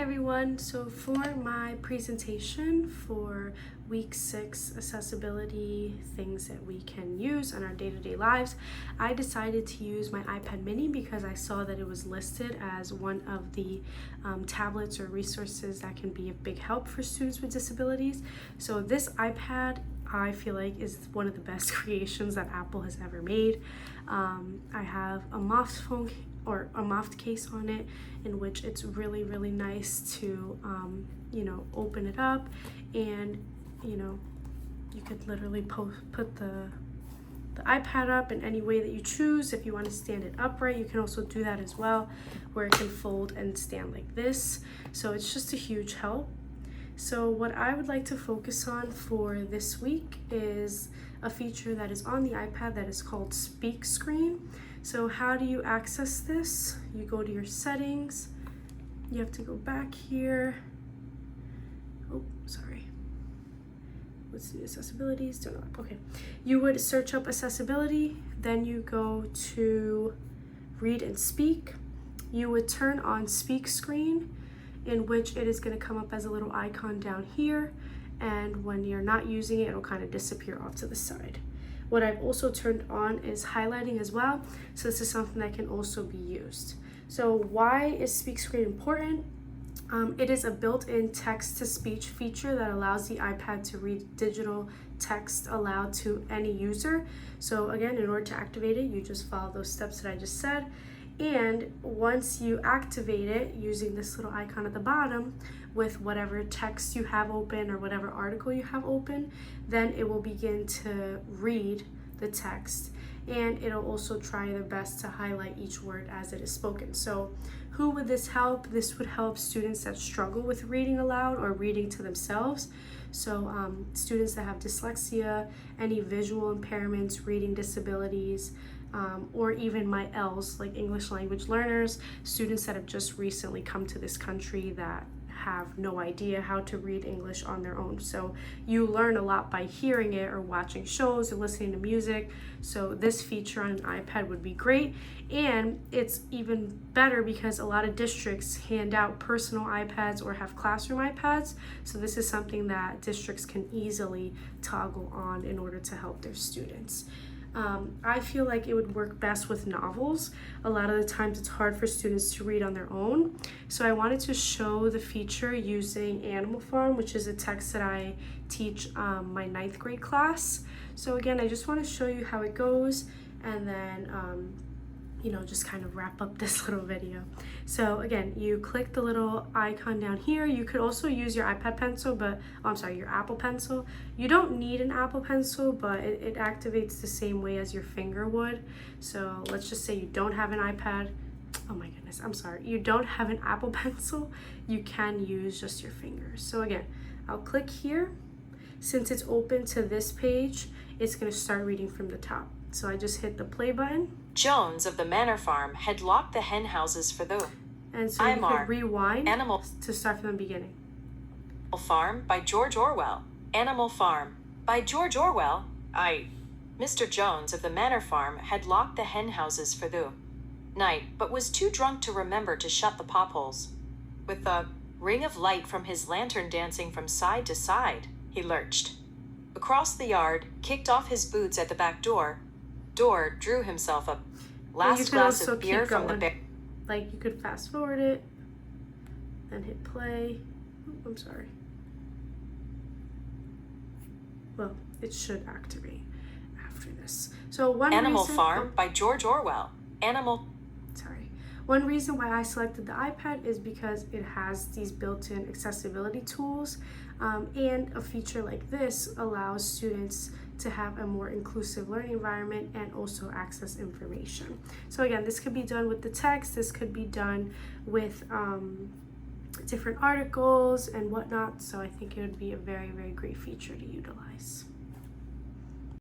everyone. So for my presentation for week 6 accessibility things that we can use in our day-to-day lives, I decided to use my iPad mini because I saw that it was listed as one of the tablets or resources that can be a big help for students with disabilities. So this iPad, I feel like, is one of the best creations that Apple has ever made. I have a Moft phone or a Moft case on it, in which it's really nice to open it up, and you could literally put the iPad up in any way that you choose. If you want to stand it upright, you can also do that as well, where it can fold and stand like this. So it's just a huge help. So what I would like to focus on for this week is a feature that is on the iPad that is called Speak Screen. So how do you access this? You go to your settings, you have to go back here. Oh, sorry. Let's do accessibility, still not up. Okay. You would search up accessibility, then you go to read and speak. You would turn on Speak Screen, in which it is going to come up as a little icon down here, and when you're not using it, it'll kind of disappear off to the side. What I've also turned on is highlighting as well, so this is something that can also be used. So why is Speak Screen important? It is a built-in text-to-speech feature that allows the iPad to read digital text aloud to any user. So again, in order to activate it, you just follow those steps that I just said. And once you activate it using this little icon at the bottom with whatever text you have open or whatever article you have open, then it will begin to read the text, and it'll also try their best to highlight each word as it is spoken. So who would this help? This would help students that struggle with reading aloud or reading to themselves. So students that have dyslexia, any visual impairments, reading disabilities, or even my Ls, like English language learners, students that have just recently come to this country that have no idea how to read English on their own. So you learn a lot by hearing it or watching shows or listening to music. So this feature on an iPad would be great. And it's even better because a lot of districts hand out personal iPads or have classroom iPads. So this is something that districts can easily toggle on in order to help their students. I feel like it would work best with novels. A lot of the times it's hard for students to read on their own. So I wanted to show the feature using Animal Farm, which is a text that I teach my 9th grade class. So again, I just want to show you how it goes, and then just kind of wrap up this little video. So again, you click the little icon down here. You could also use your iPad pencil, your Apple Pencil. You don't need an Apple Pencil, but it activates the same way as your finger would. So let's just say you don't have an iPad. Oh my goodness, I'm sorry. You don't have an Apple Pencil, you can use just your fingers. So again, I'll click here. Since it's open to this page, it's gonna start reading from the top. So I just hit the play button. Jones of the Manor Farm had locked the hen houses for the... And so you could rewind to start from the beginning. Farm by George Orwell. Animal Farm by George Orwell. Mr. Jones of the Manor Farm had locked the hen houses for the night, but was too drunk to remember to shut the potholes. With the ring of light from his lantern dancing from side to side, he lurched across the yard, kicked off his boots at the back door, drew himself a last glass of beer from the bear. Like, you could fast forward it, then hit play. Ooh, I'm sorry. Well, it should activate after this. So Animal Farm by George Orwell. One reason why I selected the iPad is because it has these built-in accessibility tools, and a feature like this allows students to have a more inclusive learning environment and also access information. So again, this could be done with the text, this could be done with different articles and whatnot. So I think it would be a very great feature to utilize.